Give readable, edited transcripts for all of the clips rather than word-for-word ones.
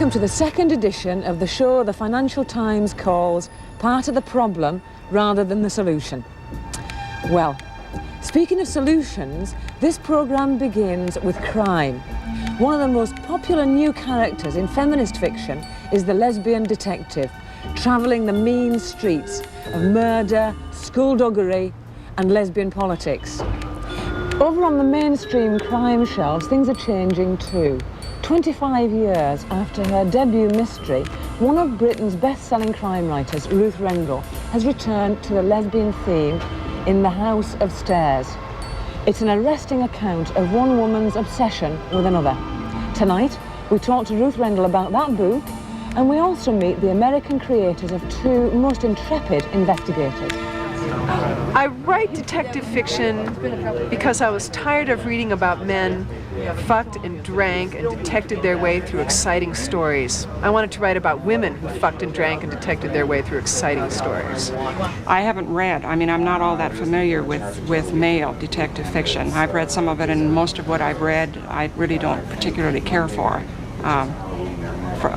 Welcome to the second edition of the show the Financial Times calls part of the problem rather than the solution. Well, speaking of solutions, this programme begins with crime. One of the most popular new characters in feminist fiction is the lesbian detective, travelling the mean streets of murder, skullduggery and lesbian politics. Over on the mainstream crime shelves, things are changing too. 25 years after her debut mystery, one of Britain's best-selling crime writers, Ruth Rendell, has returned to the lesbian theme in The House of Stairs. It's an arresting account of one woman's obsession with another. Tonight, we talk to Ruth Rendell about that book, and we also meet the American creators of two most intrepid investigators. I write detective fiction because I was tired of reading about men who fucked and drank and detected their way through exciting stories. I wanted to write about women who fucked and drank and detected their way through exciting stories. I haven't read. I'm not all that familiar with male detective fiction. I've read some of it, and most of what I've read I really don't particularly care for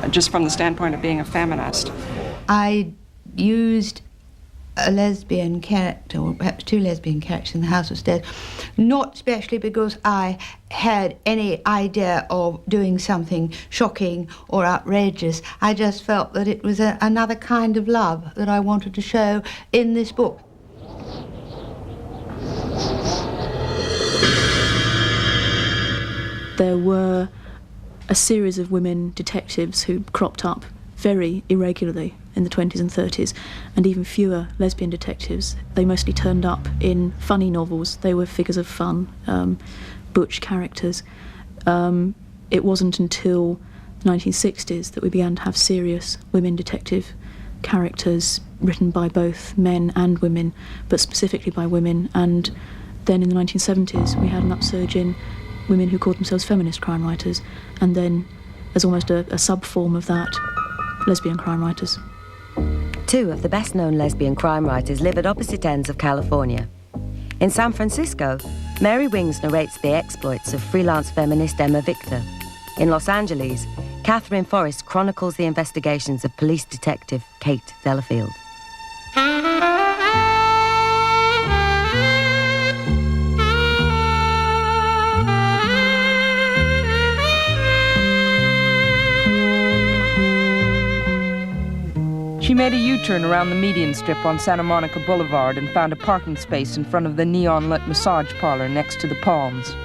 just from the standpoint of being a feminist. I used a lesbian character, or perhaps two lesbian characters in The House of Stairs, not especially because I had any idea of doing something shocking or outrageous. I just felt that it was another kind of love that I wanted to show in this book. There were a series of women detectives who cropped up very irregularly in the 20s and 30s, and even fewer lesbian detectives. They mostly turned up in funny novels. They were figures of fun, butch characters. It wasn't until the 1960s that we began to have serious women detective characters written by both men and women, but specifically by women. And then in the 1970s we had an upsurge in women who called themselves feminist crime writers, and then as almost a sub-form of that, lesbian crime writers. Two of the best-known lesbian crime writers live at opposite ends of California. In San Francisco, Mary Wings narrates the exploits of freelance feminist Emma Victor. In Los Angeles, Katherine Forrest chronicles the investigations of police detective Kate Delafield. She made a U-turn around the median strip on Santa Monica Boulevard and found a parking space in front of the neon-lit massage parlor next to the Palms.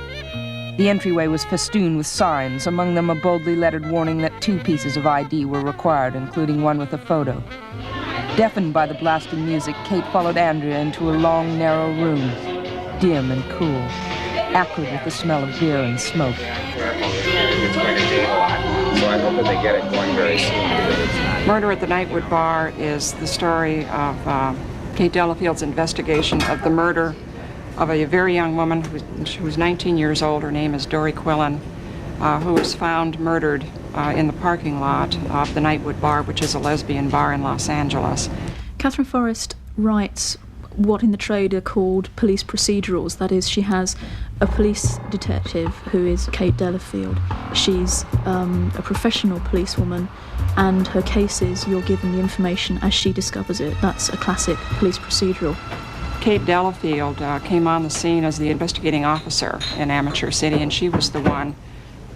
The entryway was festooned with signs, among them a boldly lettered warning that 2 pieces of ID were required, including one with a photo. Deafened by the blasting music, Kate followed Andrea into a long, narrow room, dim and cool, acrid with the smell of beer and smoke. It's going to take a lot, so I hope that they get it going very soon. Murder at the Nightwood Bar is the story of Kate Delafield's investigation of the murder of a very young woman who was 19 years old. Her name is Dory Quillen, who was found murdered in the parking lot of the Nightwood Bar, which is a lesbian bar in Los Angeles. Katherine Forrest writes what in the trade are called police procedurals. That is, she has a police detective who is Kate Delafield. She's a professional policewoman, and her cases, you're given the information as she discovers it. That's a classic police procedural. Kate Delafield came on the scene as the investigating officer in Amateur City, and she was the one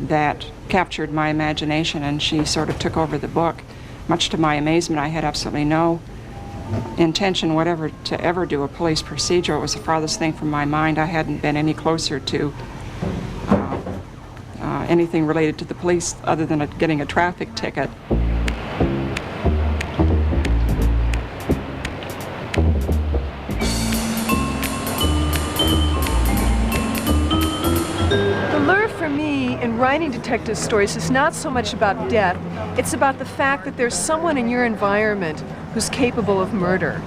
that captured my imagination, and she sort of took over the book. Much to my amazement, I had absolutely no intention whatever to ever do a police procedure. It was the farthest thing from my mind. I hadn't been any closer to anything related to the police other than getting a traffic ticket. The lure for me in writing detective stories is not so much about death, it's about the fact that there's someone in your environment who's capable of murder.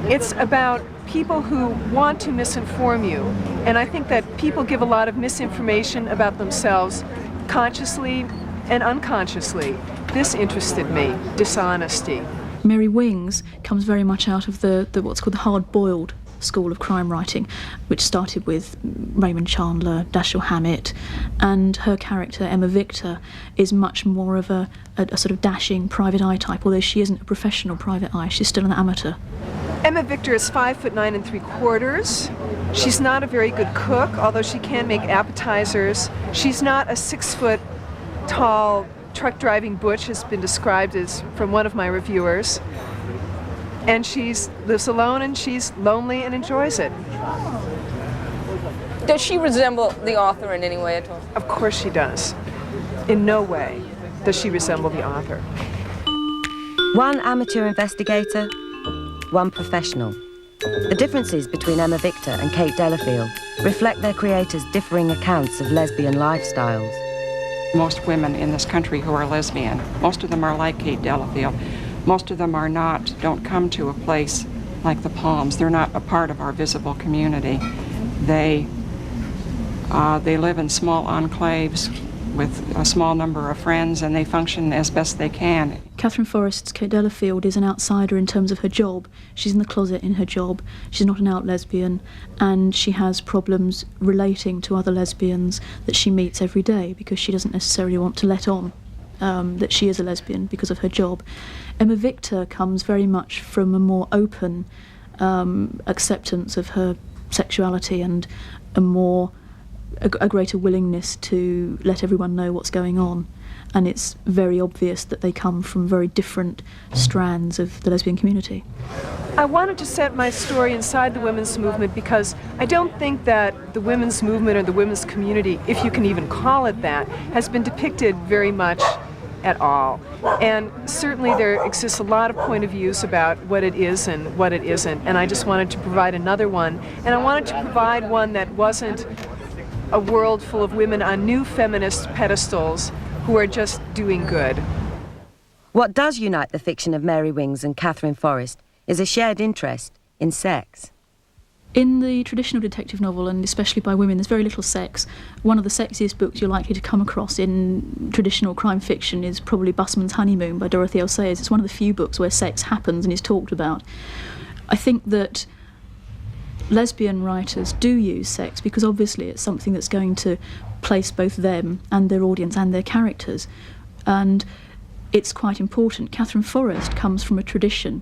It's about people who want to misinform you, and I think that people give a lot of misinformation about themselves consciously and unconsciously. This interested me, dishonesty. Mary Wings comes very much out of the what's called the hard-boiled school of crime writing, which started with Raymond Chandler, Dashiell Hammett, and her character, Emma Victor, is much more of a sort of dashing private eye type, although she isn't a professional private eye, she's still an amateur. Emma Victor is 5'9 3/4. She's not a very good cook, although she can make appetizers. She's not a 6-foot tall truck driving butch, has been described as from one of my reviewers. And she lives alone and she's lonely and enjoys it. Does she resemble the author in any way at all? Of course she does. In no way does she resemble the author. One amateur investigator, one professional. The differences between Emma Victor and Kate Delafield reflect their creators' differing accounts of lesbian lifestyles. Most women in this country who are lesbian, most of them are like Kate Delafield. Most of them don't come to a place like the Palms. They're not a part of our visible community. They live in small enclaves with a small number of friends, and they function as best they can. Katherine Forrest's Kate Delafield is an outsider in terms of her job. She's in the closet in her job. She's not an out lesbian, and she has problems relating to other lesbians that she meets every day because she doesn't necessarily want to let on that she is a lesbian because of her job. Emma Victor comes very much from a more open acceptance of her sexuality and a greater willingness to let everyone know what's going on. And it's very obvious that they come from very different strands of the lesbian community. I wanted to set my story inside the women's movement because I don't think that the women's movement or the women's community, if you can even call it that, has been depicted very much at all. And certainly there exists a lot of point of views about what it is and what it isn't, and I just wanted to provide another one. And I wanted to provide one that wasn't a world full of women on new feminist pedestals who are just doing good. What does unite the fiction of Mary Wings and Katherine Forrest is a shared interest in sex. In the traditional detective novel, and especially by women, there's very little sex. One of the sexiest books you're likely to come across in traditional crime fiction is probably Busman's Honeymoon by Dorothy L. Sayers. It's one of the few books where sex happens and is talked about. I think that lesbian writers do use sex because obviously it's something that's going to place both them and their audience and their characters, and it's quite important. Katherine Forrest comes from a tradition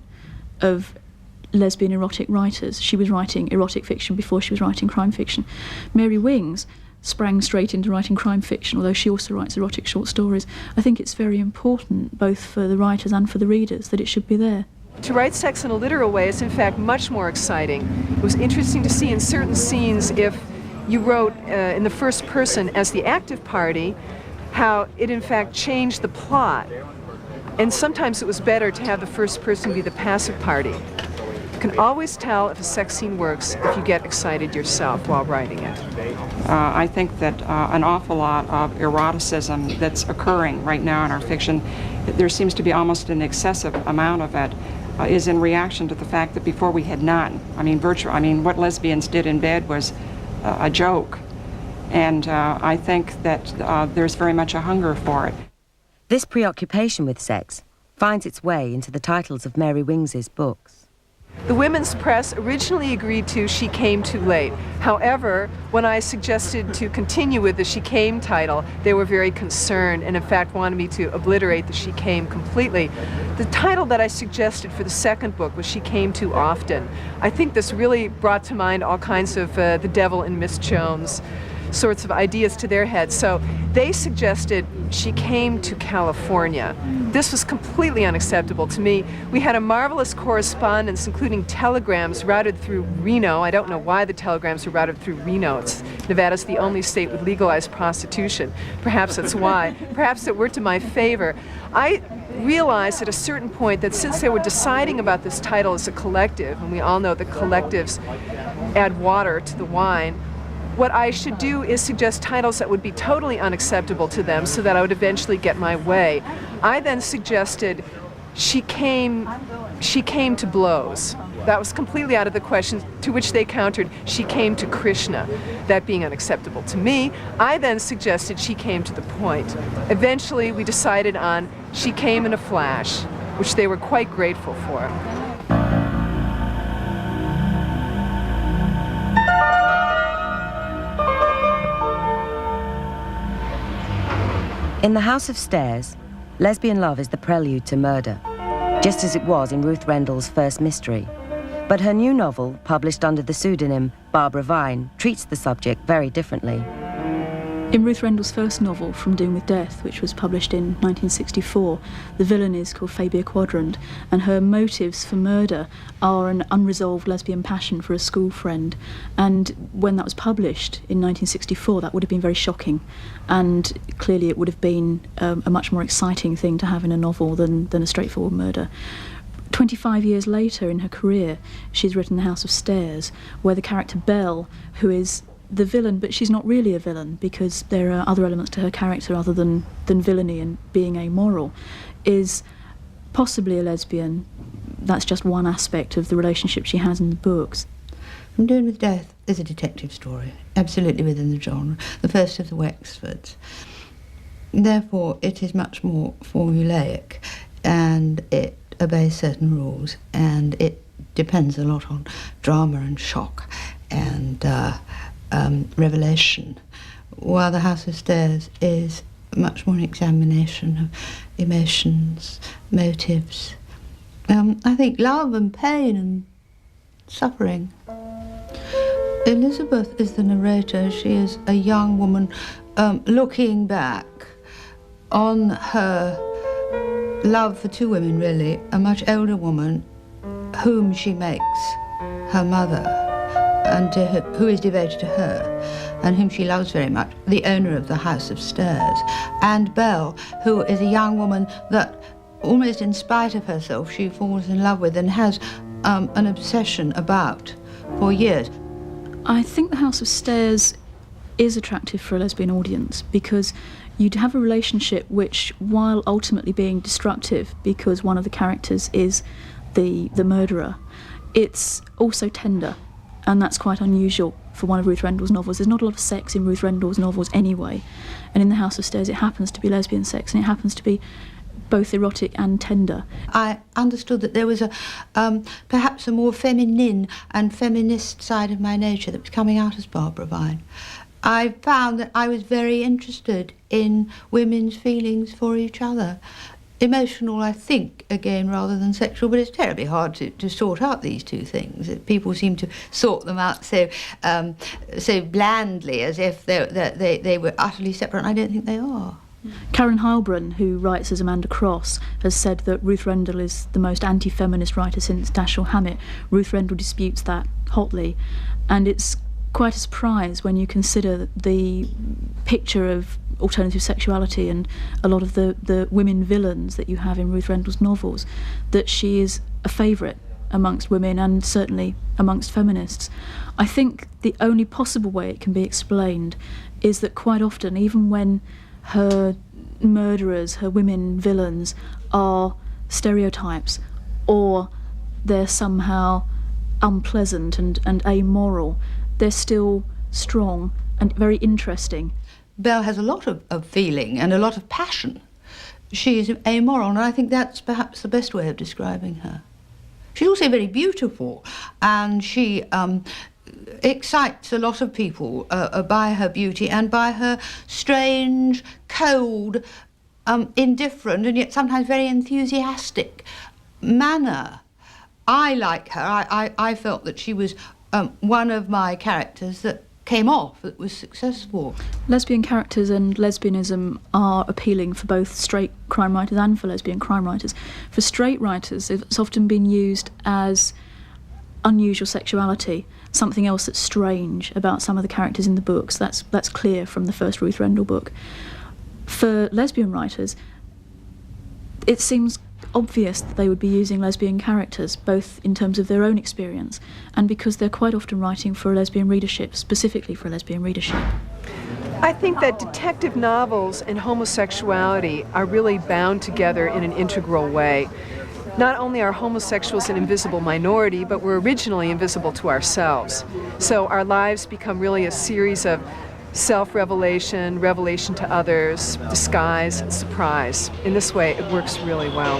of lesbian erotic writers. She was writing erotic fiction before she was writing crime fiction. Mary Wings sprang straight into writing crime fiction, although she also writes erotic short stories. I think it's very important, both for the writers and for the readers, that it should be there. To write sex in a literal way is in fact much more exciting. It was interesting to see in certain scenes, if you wrote in the first person as the active party, how it in fact changed the plot. And sometimes it was better to have the first person be the passive party. You can always tell if a sex scene works if you get excited yourself while writing it. I think that an awful lot of eroticism that's occurring right now in our fiction, there seems to be almost an excessive amount of it, is in reaction to the fact that before we had none. I mean, what lesbians did in bed was a joke. And I think that there's very much a hunger for it. This preoccupation with sex finds its way into the titles of Mary Wings's books. The women's press originally agreed to She Came Too Late. However, when I suggested to continue with the She Came title, they were very concerned and in fact wanted me to obliterate the She Came completely. The title that I suggested for the second book was She Came Too Often. I think this really brought to mind all kinds of the Devil and Miss Jones sorts of ideas to their heads. So they suggested She Came to California. This was completely unacceptable to me. We had a marvelous correspondence, including telegrams routed through Reno. I don't know why the telegrams were routed through Reno. Nevada's the only state with legalized prostitution. Perhaps that's why. Perhaps it worked in my favor. I realized at a certain point that since they were deciding about this title as a collective, and we all know that collectives add water to the wine, what I should do is suggest titles that would be totally unacceptable to them so that I would eventually get my way. I then suggested She Came to Blows. That was completely out of the question, to which they countered She Came to Krishna, that being unacceptable to me. I then suggested She Came to the Point. Eventually we decided on She Came in a Flash, which they were quite grateful for. In The House of Stairs, lesbian love is the prelude to murder, just as it was in Ruth Rendell's first mystery. But her new novel, published under the pseudonym Barbara Vine, treats the subject very differently. In Ruth Rendell's first novel, From Doom with Death, which was published in 1964, the villain is called Fabia Quadrant, and her motives for murder are an unresolved lesbian passion for a school friend. And when that was published in 1964, that would have been very shocking, and clearly it would have been a much more exciting thing to have in a novel than a straightforward murder. 25 years later in her career, she's written The House of Stairs, where the character Belle, who is the villain, but she's not really a villain because there are other elements to her character other than villainy and being amoral, is possibly a lesbian. That's just one aspect of the relationship she has in the books. From Doom with Death is a detective story, absolutely within the genre, the first of the Wexfords. Therefore, it is much more formulaic, and it obeys certain rules, and it depends a lot on drama and shock and revelation, while The House of Stairs is much more an examination of emotions, motives, I think love and pain and suffering. Elizabeth is the narrator. She is a young woman looking back on her love for two women, really, a much older woman whom she makes her mother, and who is devoted to her, and whom she loves very much, the owner of the House of Stairs, and Belle, who is a young woman that, almost in spite of herself, she falls in love with and has an obsession about for years. I think The House of Stairs is attractive for a lesbian audience because you'd have a relationship which, while ultimately being destructive because one of the characters is the murderer, it's also tender. And that's quite unusual for one of Ruth Rendell's novels. There's not a lot of sex in Ruth Rendell's novels anyway. And in The House of Stairs, it happens to be lesbian sex, and it happens to be both erotic and tender. I understood that there was perhaps a more feminine and feminist side of my nature that was coming out as Barbara Vine. I found that I was very interested in women's feelings for each other. Emotional, I think, again, rather than sexual, but it's terribly hard to sort out these two things. People seem to sort them out so blandly, as if they were utterly separate, and I don't think they are. Karen Heilbrunn, who writes as Amanda Cross, has said that Ruth Rendell is the most anti-feminist writer since Dashiell Hammett. Ruth Rendell disputes that hotly, and it's quite a surprise when you consider the picture of alternative sexuality and a lot of the women villains that you have in Ruth Rendell's novels, that she is a favourite amongst women and certainly amongst feminists. I think the only possible way it can be explained is that quite often, even when her murderers, her women villains, are stereotypes or they're somehow unpleasant and amoral, they're still strong and very interesting. Belle has a lot of feeling and a lot of passion. She is amoral, and I think that's perhaps the best way of describing her. She's also very beautiful, and she excites a lot of people by her beauty and by her strange, cold, indifferent, and yet sometimes very enthusiastic manner. I like her. I felt that she was one of my characters that came off, that was successful. Lesbian characters and lesbianism are appealing for both straight crime writers and for lesbian crime writers. For straight writers, it's often been used as unusual sexuality, something else that's strange about some of the characters in the books. That's clear from the first Ruth Rendell book. For lesbian writers, it seems obvious that they would be using lesbian characters, both in terms of their own experience and because they're quite often writing for a lesbian readership, specifically for a lesbian readership. I think that detective novels and homosexuality are really bound together in an integral way. Not only are homosexuals an invisible minority, but we're originally invisible to ourselves. So our lives become really a series of self-revelation, revelation to others, disguise, and surprise. In this way, it works really well.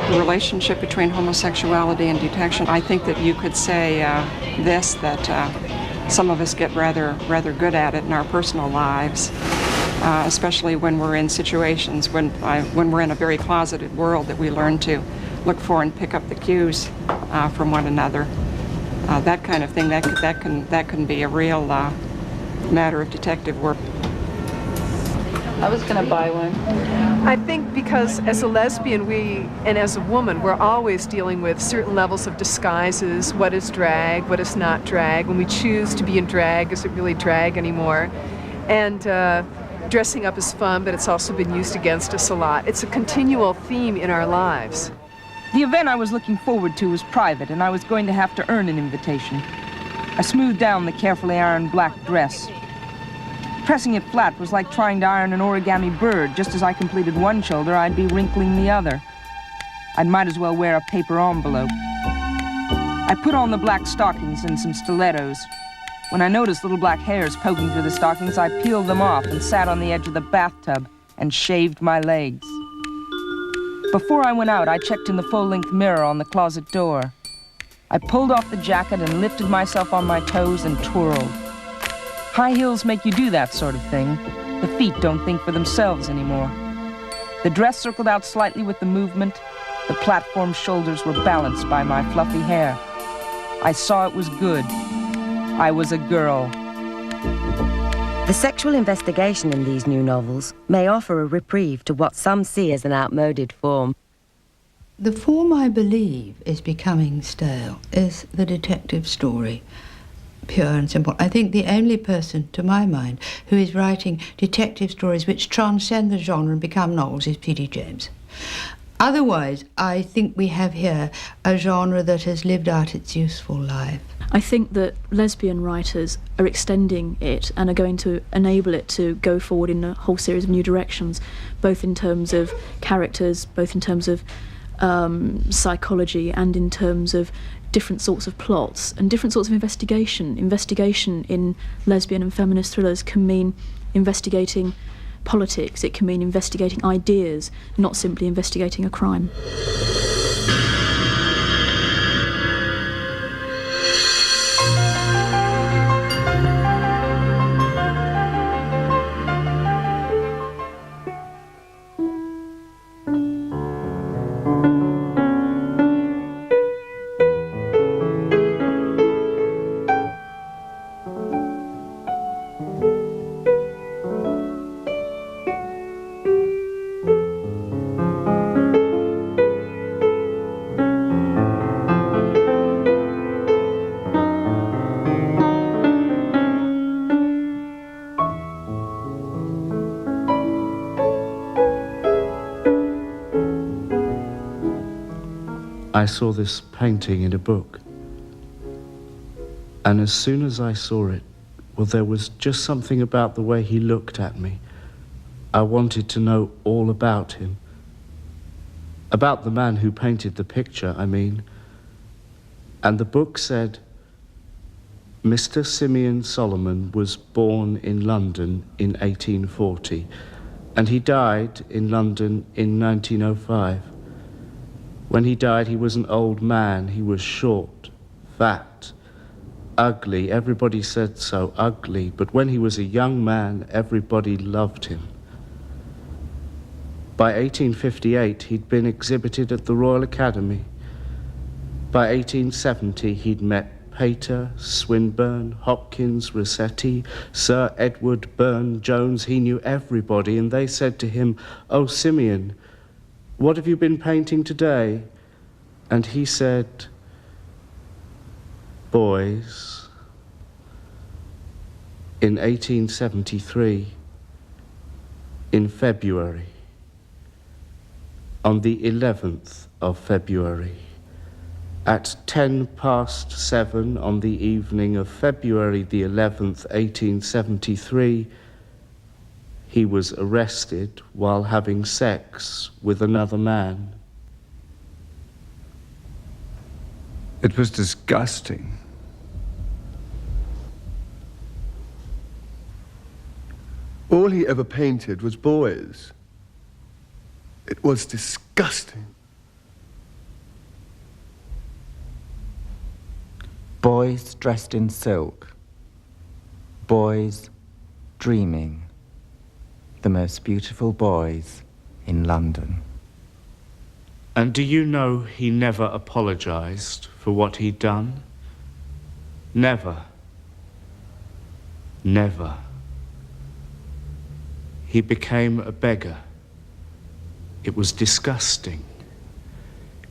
The relationship between homosexuality and detection, I think that you could say that some of us get rather good at it in our personal lives, especially when we're in situations, when we're in a very closeted world, that we learn to look for and pick up the cues from one another. That kind of thing, that can be a real matter of detective work. I was going to buy one. I think because as a lesbian, and as a woman, we're always dealing with certain levels of disguises. What is drag? What is not drag? When we choose to be in drag, is it really drag anymore? And dressing up is fun, but it's also been used against us a lot. It's a continual theme in our lives. The event I was looking forward to was private, and I was going to have to earn an invitation. I smoothed down the carefully ironed black dress. Pressing it flat was like trying to iron an origami bird. Just as I completed one shoulder, I'd be wrinkling the other. I might as well wear a paper envelope. I put on the black stockings and some stilettos. When I noticed little black hairs poking through the stockings, I peeled them off and sat on the edge of the bathtub and shaved my legs. Before I went out, I checked in the full-length mirror on the closet door. I pulled off the jacket and lifted myself on my toes and twirled. High heels make you do that sort of thing. The feet don't think for themselves anymore. The dress circled out slightly with the movement. The platform shoulders were balanced by my fluffy hair. I saw it was good. I was a girl. The sexual investigation in these new novels may offer a reprieve to what some see as an outmoded form. The form I believe is becoming stale is the detective story. Pure and simple. I think the only person, to my mind, who is writing detective stories which transcend the genre and become novels is P.D. James. Otherwise, I think we have here a genre that has lived out its useful life. I think that lesbian writers are extending it and are going to enable it to go forward in a whole series of new directions, both in terms of characters, both in terms of psychology, and in terms of different sorts of plots and different sorts of investigation. Investigation in lesbian and feminist thrillers can mean investigating politics, it can mean investigating ideas, not simply investigating a crime. I saw this painting in a book, and as soon as I saw it, well, there was just something about the way he looked at me. I wanted to know all about him. About the man who painted the picture, I mean. And the book said, Mr. Simeon Solomon was born in London in 1840, and he died in London in 1905. When he died, he was an old man. He was short, fat, ugly. Everybody said so, ugly. But when he was a young man, everybody loved him. By 1858, he'd been exhibited at the Royal Academy. By 1870, he'd met Pater, Swinburne, Hopkins, Rossetti, Sir Edward Burne-Jones. He knew everybody, and they said to him, "Oh, Simeon, what have you been painting today?" And he said, "Boys." In 1873, in February, on the 11th of February, at 7:10 on the evening of February the 11th, 1873, he was arrested while having sex with another man. It was disgusting. All he ever painted was boys. It was disgusting. Boys dressed in silk. Boys dreaming. The most beautiful boys in London. And do you know he never apologized for what he'd done? Never. Never. He became a beggar. It was disgusting.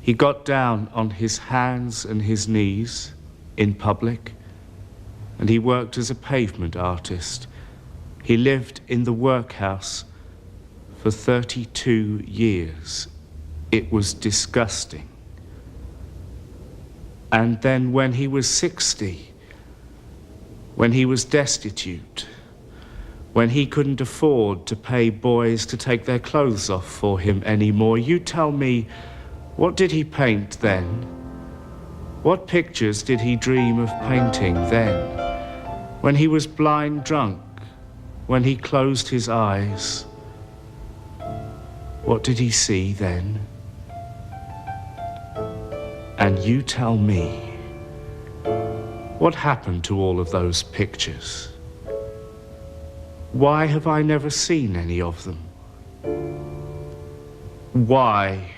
He got down on his hands and his knees in public, and he worked as a pavement artist. He lived in the workhouse for 32 years. It was disgusting. And then when he was 60, when he was destitute, when he couldn't afford to pay boys to take their clothes off for him anymore, you tell me, what did he paint then? What pictures did he dream of painting then? When he was blind drunk, when he closed his eyes, what did he see then? And you tell me, what happened to all of those pictures? Why have I never seen any of them? Why?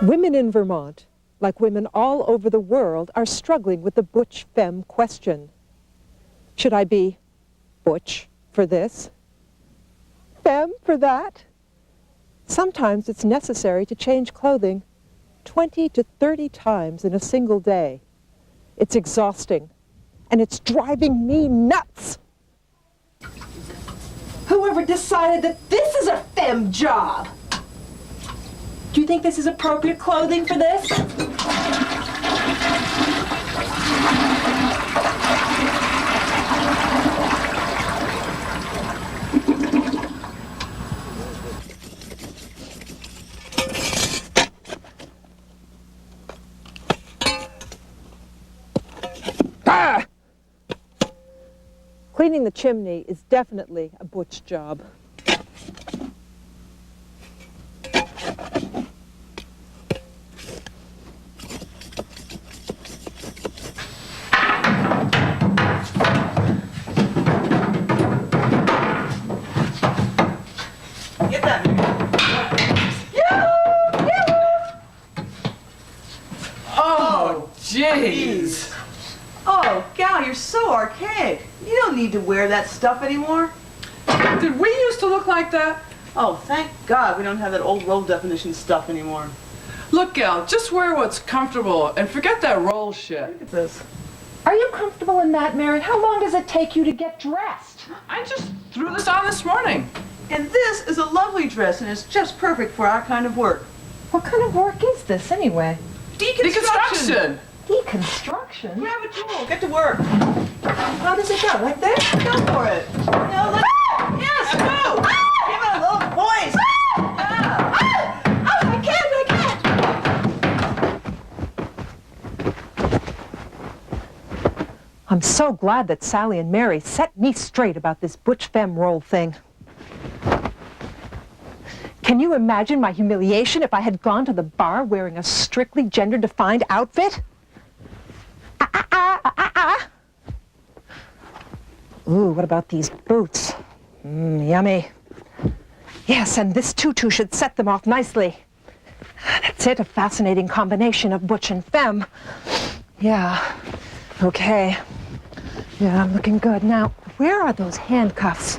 Women in Vermont, like women all over the world, are struggling with the butch-femme question. Should I be butch for this? Femme for that? Sometimes it's necessary to change clothing 20 to 30 times in a single day. It's exhausting, and it's driving me nuts. Whoever decided that this is a femme job? Do you think this is appropriate clothing for this? Ah! Cleaning the chimney is definitely a butch job. Jeez! Oh, gal, you're so archaic. You don't need to wear that stuff anymore. Did we used to look like that? Oh, thank God we don't have that old low definition stuff anymore. Look, gal, just wear what's comfortable and forget that roll shit. Look at this. Are you comfortable in that, Mary? How long does it take you to get dressed? I just threw this on this morning. And this is a lovely dress, and it's just perfect for our kind of work. What kind of work is this, anyway? Deconstruction! Deconstruction? Grab a tool, get to work. How does it go? Like this? Go for it. No, look. Yes, go! Give it a little voice. I can't. I'm so glad that Sally and Mary set me straight about this butch-femme role thing. Can you imagine my humiliation if I had gone to the bar wearing a strictly gender-defined outfit? Ooh, what about these boots? Yummy. Yes, and this tutu should set them off nicely. That's it, a fascinating combination of butch and femme. Yeah, okay. Yeah, I'm looking good. Now, where are those handcuffs?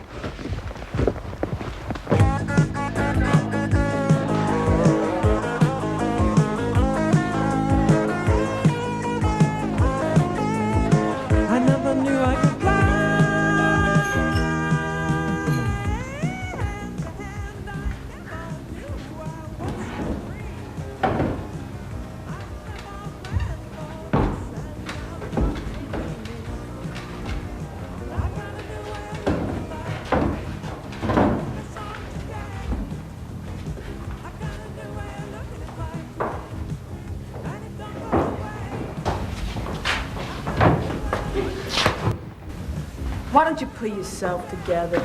Why don't you pull yourself together?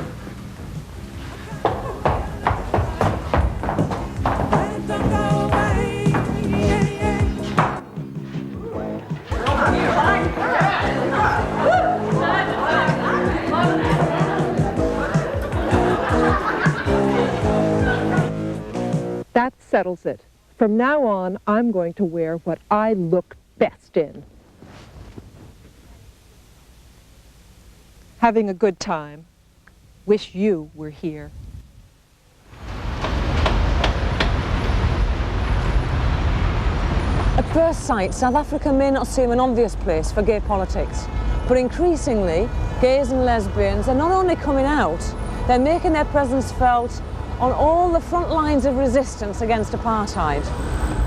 That settles it. From now on, I'm going to wear what I look best in. Having a good time. Wish you were here. At first sight, South Africa may not seem an obvious place for gay politics, but increasingly, gays and lesbians are not only coming out, they're making their presence felt on all the front lines of resistance against apartheid.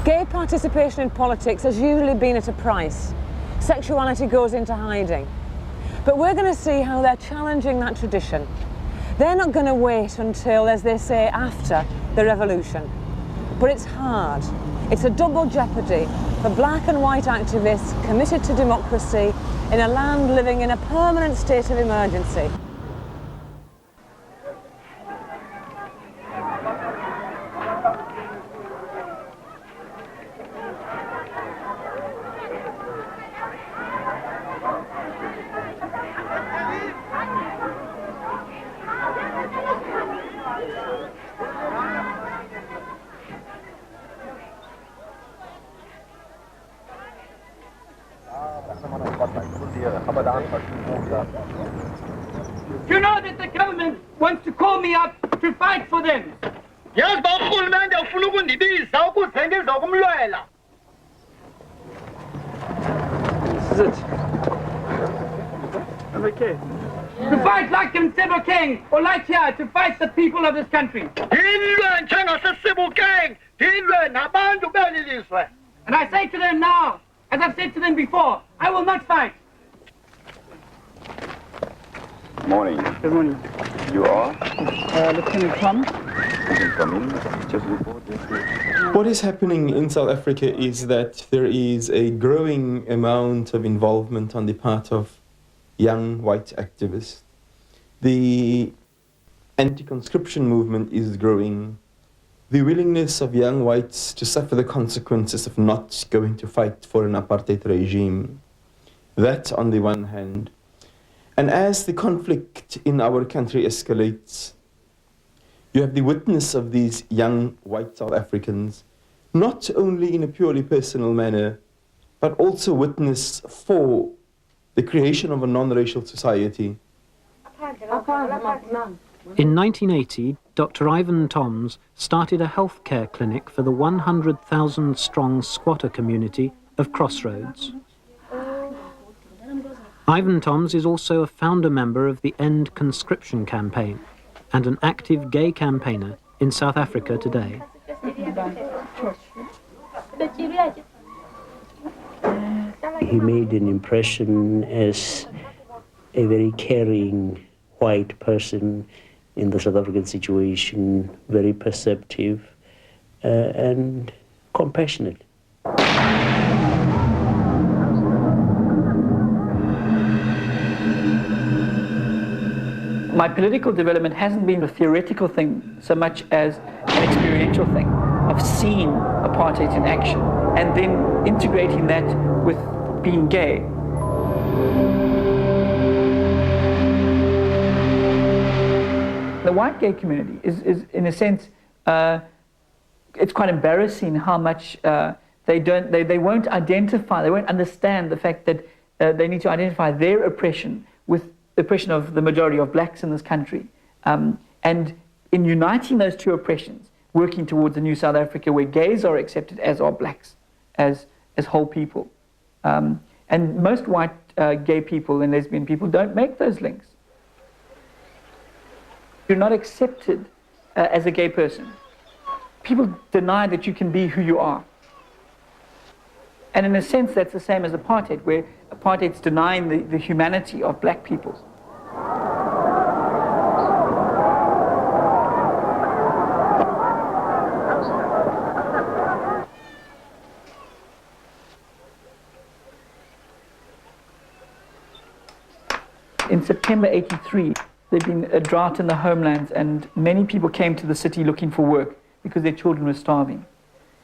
Gay participation in politics has usually been at a price. Sexuality goes into hiding. But we're going to see how they're challenging that tradition. They're not going to wait until, as they say, after the revolution. But it's hard. It's a double jeopardy for black and white activists committed to democracy in a land living in a permanent state of emergency. You know that the government wants to call me up to fight for them. This is it. Okay. To fight like in Sebokeng or like here to fight the people of this country. And I say to them now, as I've said to them before, I will not fight. Morning. Good morning. You are? Lieutenant Tom. What is happening in South Africa is that there is a growing amount of involvement on the part of young white activists. The anti-conscription movement is growing. The willingness of young whites to suffer the consequences of not going to fight for an apartheid regime. That on the one hand. And as the conflict in our country escalates, you have the witness of these young white South Africans, not only in a purely personal manner, but also witness for the creation of a non-racial society. In 1980, Dr. Ivan Toms started a healthcare clinic for the 100,000-strong squatter community of Crossroads. Ivan Toms is also a founder member of the End Conscription campaign and an active gay campaigner in South Africa today. He made an impression as a very caring white person in the South African situation, very perceptive and compassionate. My political development hasn't been a theoretical thing so much as an experiential thing of seeing apartheid in action and then integrating that with being gay. The white gay community is in a sense, it's quite embarrassing how much they won't identify, they won't understand the fact that they need to identify their oppression with the oppression of the majority of blacks in this country. And in uniting those two oppressions, working towards a new South Africa where gays are accepted as are blacks, as whole people. And most white gay people and lesbian people don't make those links. You're not accepted as a gay person. People deny that you can be who you are. And in a sense, that's the same as apartheid, where apartheid's denying the humanity of black people. In September September 83, there'd been a drought in the homelands, and many people came to the city looking for work because their children were starving.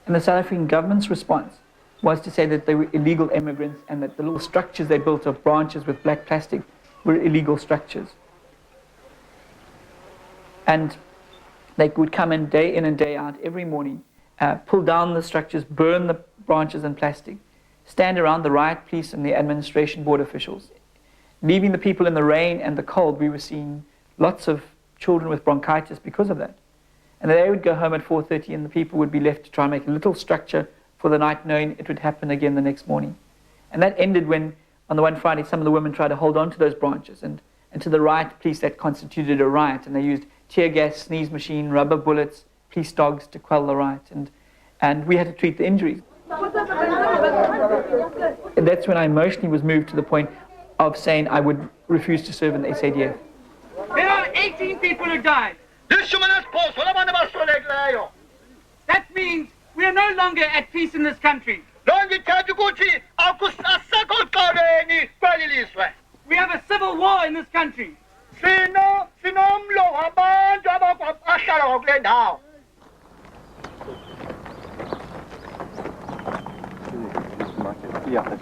And the South African government's response was to say that they were illegal immigrants and that the little structures they built of branches with black plastic were illegal structures. And they would come in and day out every morning, pull down the structures, burn the branches and plastic, stand around the riot police and the administration board officials. Leaving the people in the rain and the cold, we were seeing lots of children with bronchitis because of that. And they would go home at 4:30 and the people would be left to try and make a little structure for the night, knowing it would happen again the next morning. And that ended when, on the one Friday, some of the women tried to hold on to those branches, and to the riot police that constituted a riot, and they used tear gas, sneeze machine, rubber bullets, police dogs to quell the riot, and we had to treat the injuries. And that's when I emotionally was moved to the point of saying I would refuse to serve in the SADF. There are 18 people who died. That means we are no longer at peace in this country. We have a civil war in this country.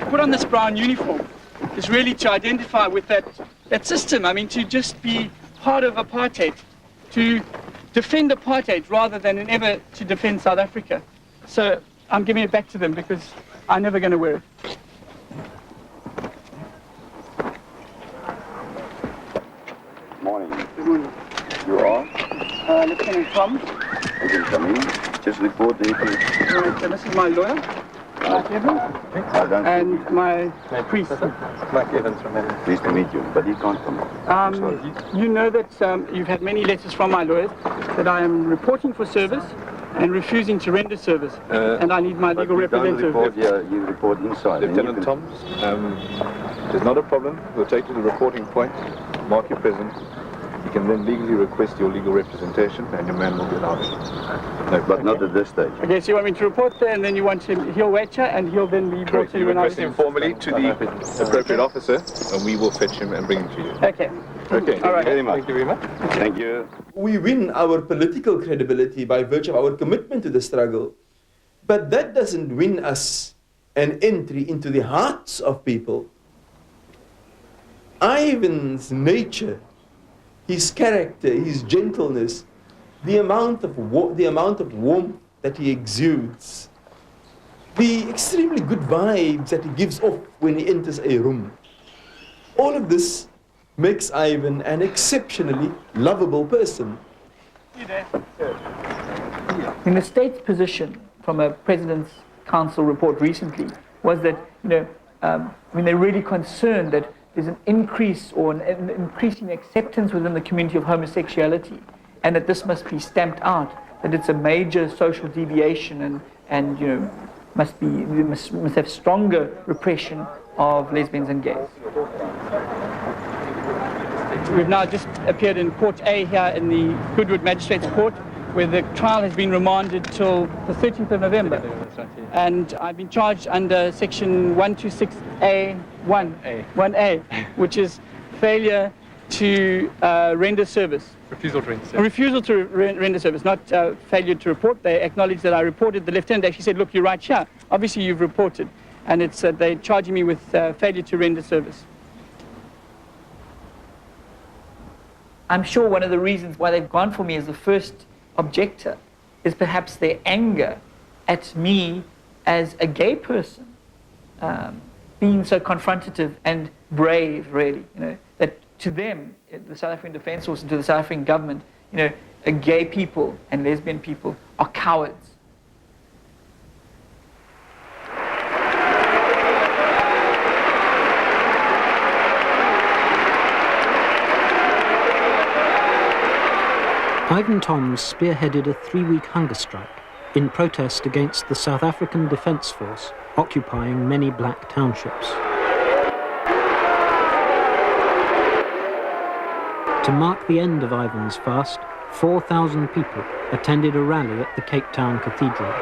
Put on this brown uniform is really to identify with that system. I mean, to just be part of apartheid, to defend apartheid rather than ever to defend South Africa. So I'm giving it back to them because I'm never going to wear it. Morning. Good morning. You are? Lieutenant Toms. You can come in. Just report the police. Right, so this is my lawyer, Mike Evans, and my priest. Mike Evans from Evans. Pleased to meet you, but he can't come. You know that you've had many letters from my lawyers that I am reporting for service and refusing to render service, and I need my legal representative. You report inside. Lieutenant Toms, there's not a problem. We'll take you to the reporting point, mark you present. You can then legally request your legal representation, and your man will be allowed. No, but not at this stage. Okay, so you want me to report there, and then you want him, he'll wait here, and he'll then be brought to you when I request him formally to the appropriate officer, and we will fetch him and bring him to you. Okay. Okay, all right. very much. Thank you very much. Thank you. We win our political credibility by virtue of our commitment to the struggle, but that doesn't win us an entry into the hearts of people. Ivan's nature, his character, his gentleness, the amount of warmth that he exudes, the extremely good vibes that he gives off when he enters a room. All of this makes Ivan an exceptionally lovable person. In the state's position from a President's Council report recently was that, they're really concerned that there's an increase or an increasing acceptance within the community of homosexuality, and that this must be stamped out, that it's a major social deviation and must have stronger repression of lesbians and gays. We've now just appeared in Court A here in the Goodwood Magistrates Court, where the trial has been remanded till the 13th of November. And I've been charged under section 126A1A, which is failure to render service. Refusal to render service. Refusal to render service, not failure to report. They acknowledged that I reported. The lieutenant actually said, look, you're right here. Obviously you've reported. And it's they're charging me with failure to render service. I'm sure one of the reasons why they've gone for me as the first objector is perhaps their anger at me as a gay person, being so confrontative and brave, really, that to them, the South African Defence Force and to the South African government, gay people and lesbian people are cowards. Ivan Toms spearheaded a 3-week hunger strike in protest against the South African Defence Force occupying many black townships. To mark the end of Ivan's fast, 4,000 people attended a rally at the Cape Town Cathedral.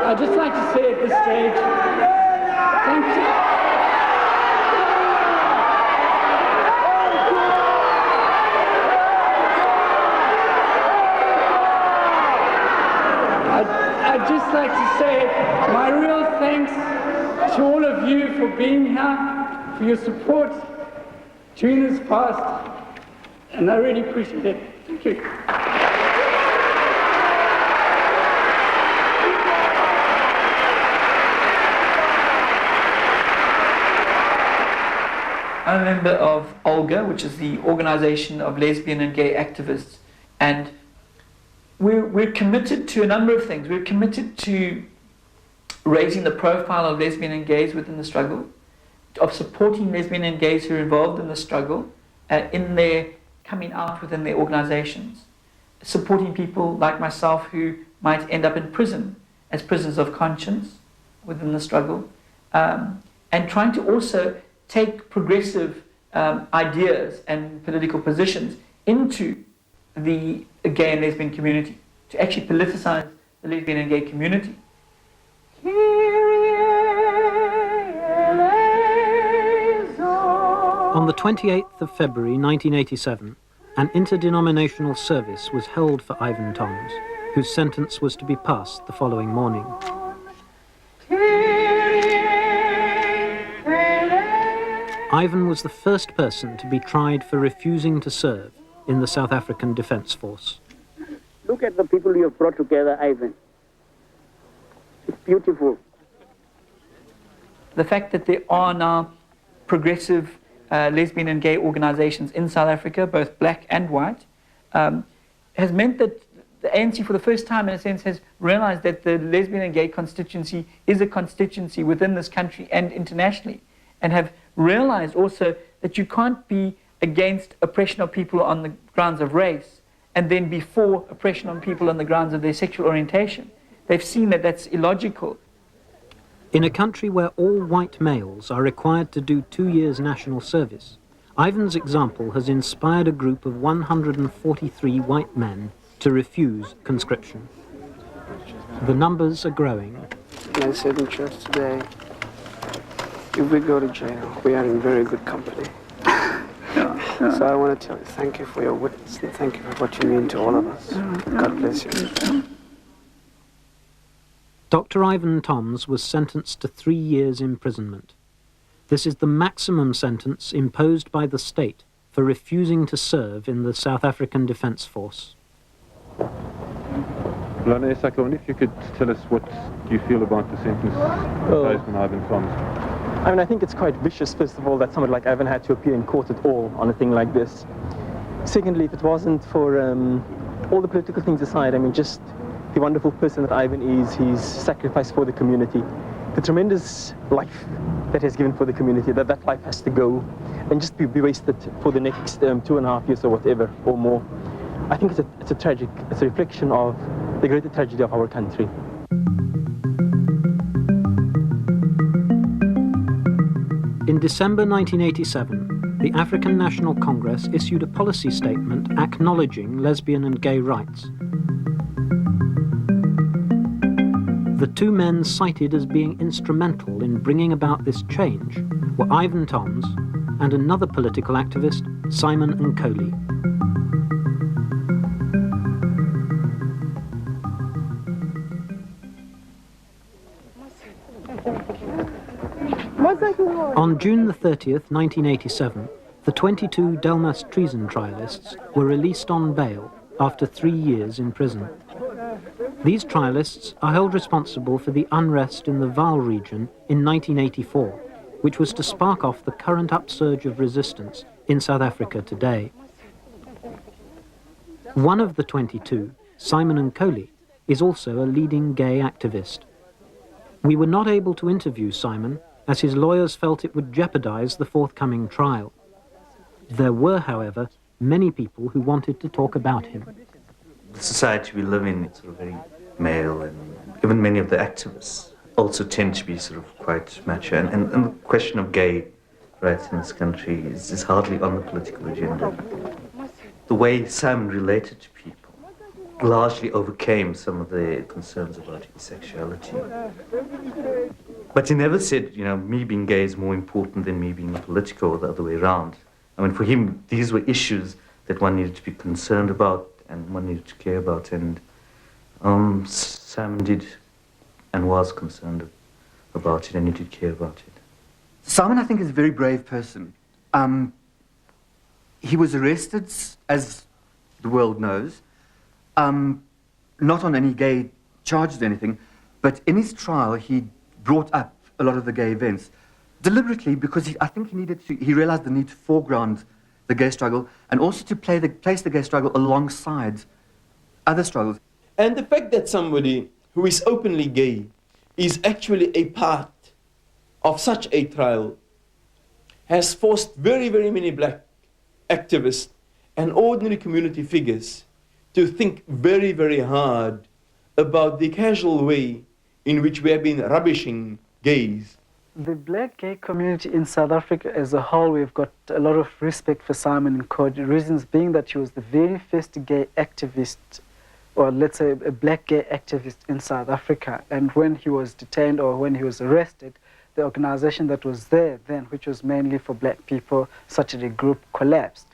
I'd just like to say at this stage, thank you. Anna, for your support during this past, and I really appreciate it. Thank you. I'm a member of OLGA, which is the Organization of Lesbian and Gay Activists, and we're committed to a number of things. We're committed to raising the profile of lesbian and gays within the struggle, of supporting lesbian and gays who are involved in the struggle in their coming out within their organizations, supporting people like myself who might end up in prison as prisoners of conscience within the struggle, and trying to also take progressive ideas and political positions into the gay and lesbian community, to actually politicize the lesbian and gay community. On the 28th of February 1987, an interdenominational service was held for Ivan Toms, whose sentence was to be passed the following morning. Ivan was the first person to be tried for refusing to serve in the South African Defence Force. Look at the people you have brought together, Ivan. It's beautiful. The fact that there are now progressive lesbian and gay organizations in South Africa, both black and white, has meant that the ANC for the first time, in a sense, has realized that the lesbian and gay constituency is a constituency within this country and internationally, and have realized also that you can't be against oppression of people on the grounds of race and then be for oppression on people on the grounds of their sexual orientation. They've seen that that's illogical. In a country where all white males are required to do 2 years national service, Ivan's example has inspired a group of 143 white men to refuse conscription. The numbers are growing. I said in church today, if we go to jail, we are in very good company. So I want to tell you, thank you for your witness and thank you for what you mean to all of us. God bless you. Dr. Ivan Toms was sentenced to 3 years imprisonment. This is the maximum sentence imposed by the state for refusing to serve in the South African Defence Force. Lana Sakon, if you could tell us what you feel about the sentence imposed on Ivan Toms. I mean, I think it's quite vicious, first of all, that someone like Ivan had to appear in court at all on a thing like this. Secondly, if it wasn't for all the political things aside, I mean, just the wonderful person that Ivan is, he's sacrificed for the community, the tremendous life that he's given for the community, that life has to go and just be wasted for the next 2.5 years or whatever, or more. I think it's a reflection of the greater tragedy of our country. In December 1987, the African National Congress issued a policy statement acknowledging lesbian and gay rights. The 2 men cited as being instrumental in bringing about this change were Ivan Toms and another political activist, Simon Nkoli. On June the 30th, 1987, the 22 Delmas treason trialists were released on bail after 3 years in prison. These trialists are held responsible for the unrest in the Vaal region in 1984, which was to spark off the current upsurge of resistance in South Africa today. One of the 22, Simon Nkoli, is also a leading gay activist. We were not able to interview Simon, as his lawyers felt it would jeopardize the forthcoming trial. There were, however, many people who wanted to talk about him. The society we live in is sort of very male, and even many of the activists also tend to be sort of quite macho. And the question of gay rights in this country is hardly on the political agenda. The way Simon related to people largely overcame some of the concerns about his sexuality. But he never said, you know, me being gay is more important than me being political, or the other way around. I mean, for him, these were issues that one needed to be concerned about and one needed to care about, and Simon did and was concerned about it, and he did care about it. Simon, I think, is a very brave person. He was arrested, as the world knows, not on any gay charges or anything, but in his trial he brought up a lot of the gay events deliberately because I think he realized the need to foreground the gay struggle and also to place the gay struggle alongside other struggles. And the fact that somebody who is openly gay is actually a part of such a trial has forced very, very many black activists and ordinary community figures to think very, very hard about the casual way in which we have been rubbishing gays. The black gay community in South Africa as a whole, we've got a lot of respect for Simon Nkoli, the reasons being that he was the very first gay activist, or let's say a black gay activist in South Africa. And when he was detained or when he was arrested, the organization that was there then, which was mainly for black people, such as a group, collapsed.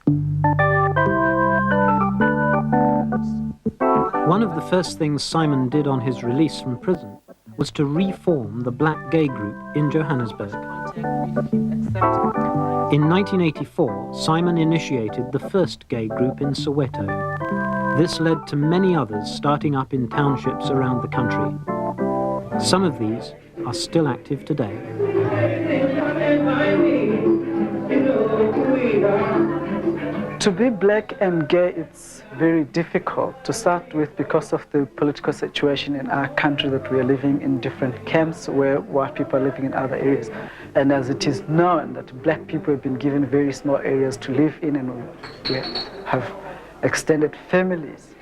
One of the first things Simon did on his release from prison was to reform the black gay group in Johannesburg. In 1984, Simon initiated the first gay group in Soweto. This led to many others starting up in townships around the country. Some of these are still active today. To be black and gay, it's very difficult to start with because of the political situation in our country, that we are living in different camps where white people are living in other areas. And as it is known that black people have been given very small areas to live in, and we have extended families.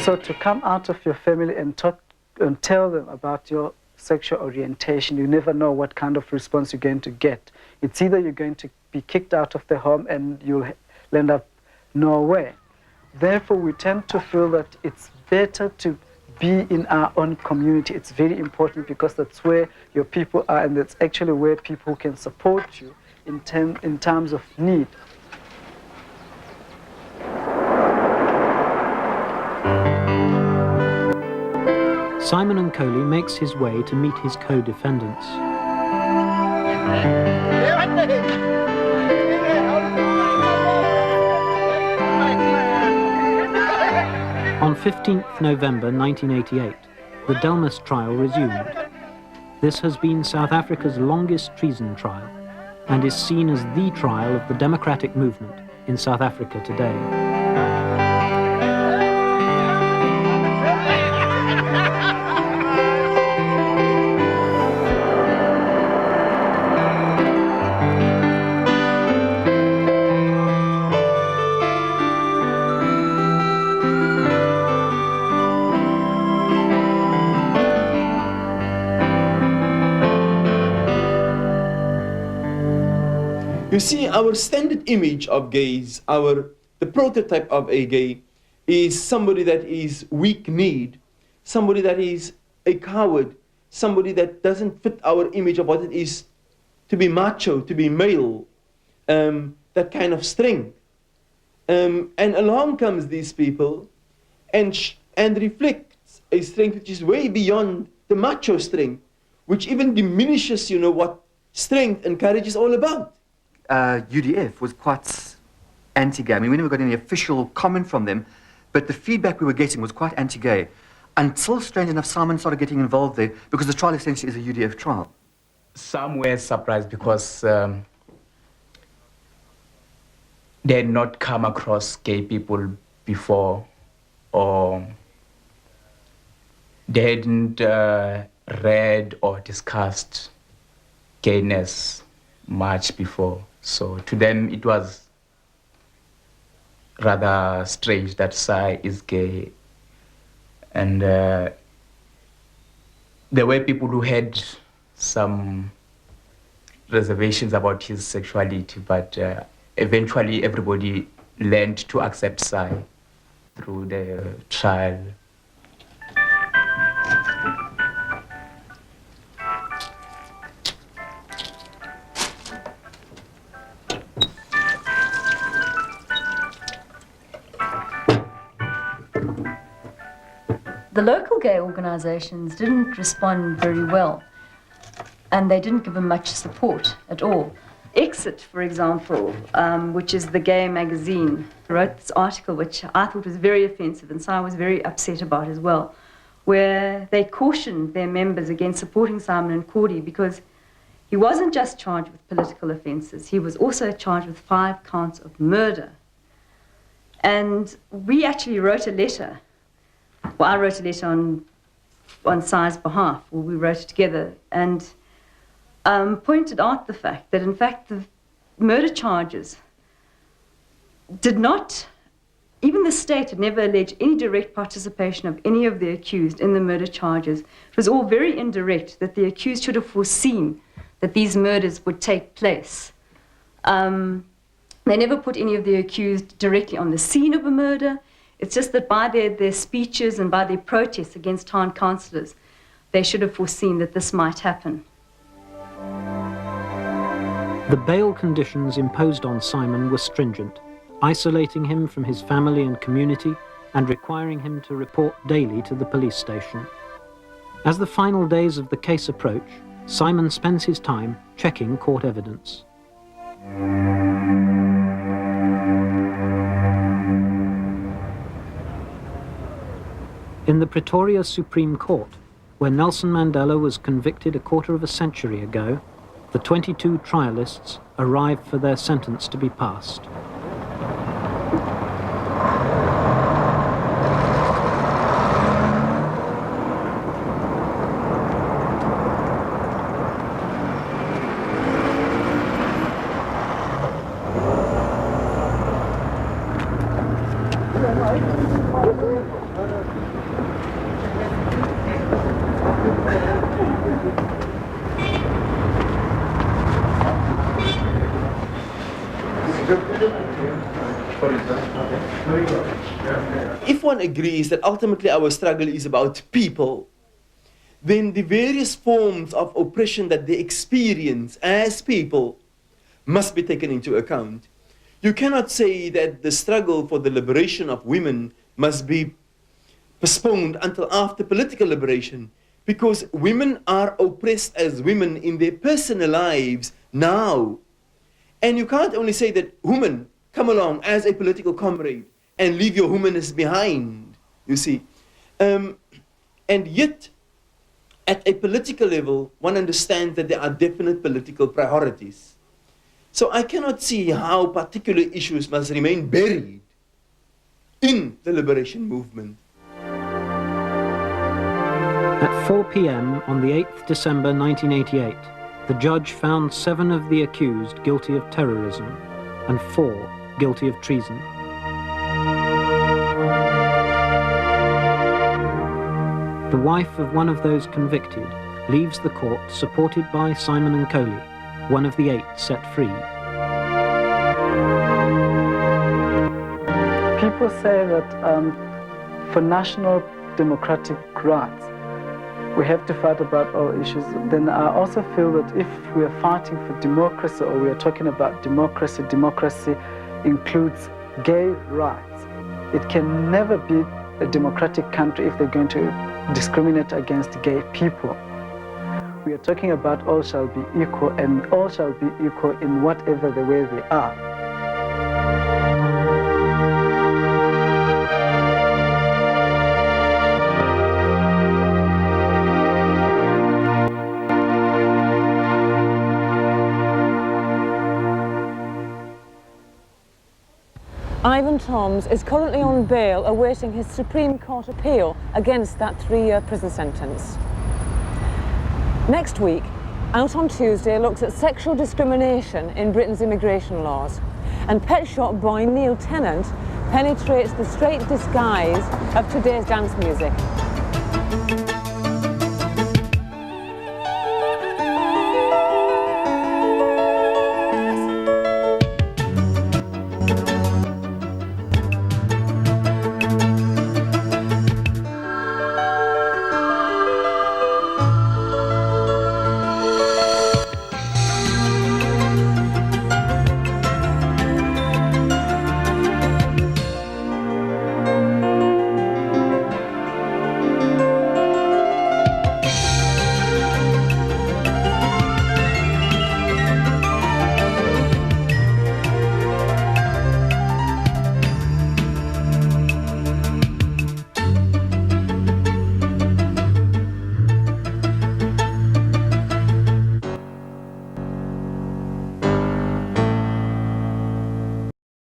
So to come out of your family and talk and tell them about your sexual orientation, you never know what kind of response you're going to get. It's either you're going to be kicked out of the home and you'll end up nowhere. Therefore, we tend to feel that it's better to be in our own community. It's very important because that's where your people are, and that's actually where people can support you in times of need. Simon Nkoli makes his way to meet his co-defendants. On 15th November 1988, the Delmas trial resumed. This has been South Africa's longest treason trial and is seen as the trial of the democratic movement in South Africa today. You see, our standard image of gays, the prototype of a gay, is somebody that is weak-kneed, somebody that is a coward, somebody that doesn't fit our image of what it is to be macho, to be male, that kind of strength. And along comes these people and reflects a strength which is way beyond the macho strength, which even diminishes, what strength and courage is all about. UDF was quite anti-gay. I mean, we never got any official comment from them, but the feedback we were getting was quite anti-gay. Until, strange enough, Simon started getting involved there, because the trial essentially is a UDF trial. Some were surprised because they had not come across gay people before, or they hadn't read or discussed gayness much before. So to them it was rather strange that Sai is gay. And there were people who had some reservations about his sexuality, but eventually everybody learned to accept Sai through the trial. the local gay organisations didn't respond very well, and they didn't give him much support at all. Exit, for example, which is the gay magazine, wrote this article which I thought was very offensive, and I was very upset about as well, where they cautioned their members against supporting Simon Nkoli because he wasn't just charged with political offences, he was also charged with 5 counts of murder. And we actually wrote a letter. Well, I wrote a letter on Si's behalf, or we wrote it together, and pointed out the fact that, in fact, the murder charges did not, even the state had never alleged any direct participation of any of the accused in the murder charges. It was all very indirect, that the accused should have foreseen that these murders would take place. They never put any of the accused directly on the scene of a murder. It's just that by their speeches and by their protests against town councillors, they should have foreseen that this might happen. The bail conditions imposed on Simon were stringent, isolating him from his family and community and requiring him to report daily to the police station. As the final days of the case approach, Simon spends his time checking court evidence. In the Pretoria Supreme Court, where Nelson Mandela was convicted a quarter of a century ago, the 22 trialists arrived for their sentence to be passed. If one agrees that ultimately our struggle is about people, then the various forms of oppression that they experience as people must be taken into account. You cannot say that the struggle for the liberation of women must be postponed until after political liberation, because women are oppressed as women in their personal lives now. And you can't only say that women come along as a political comrade and leave your humanness behind, you see. And yet, at a political level, one understands that there are definite political priorities. So I cannot see how particular issues must remain buried in the liberation movement. At 4 p.m. on the 8th December 1988, the judge found 7 of the accused guilty of terrorism and 4 guilty of treason. The wife of one of those convicted leaves the court supported by Simon Nkoli, one of the 8 set free. People say that for national democratic rights, we have to fight about all issues. Then I also feel that if we are fighting for democracy, or we are talking about democracy, democracy includes gay rights. It can never be a democratic country if they're going to discriminate against gay people. We are talking about all shall be equal, and all shall be equal in whatever the way they are. Ivan Toms is currently on bail awaiting his Supreme Court appeal against that 3-year prison sentence. Next week, Out on Tuesday looks at sexual discrimination in Britain's immigration laws, and Pet Shop boy Neil Tennant penetrates the straight disguise of today's dance music.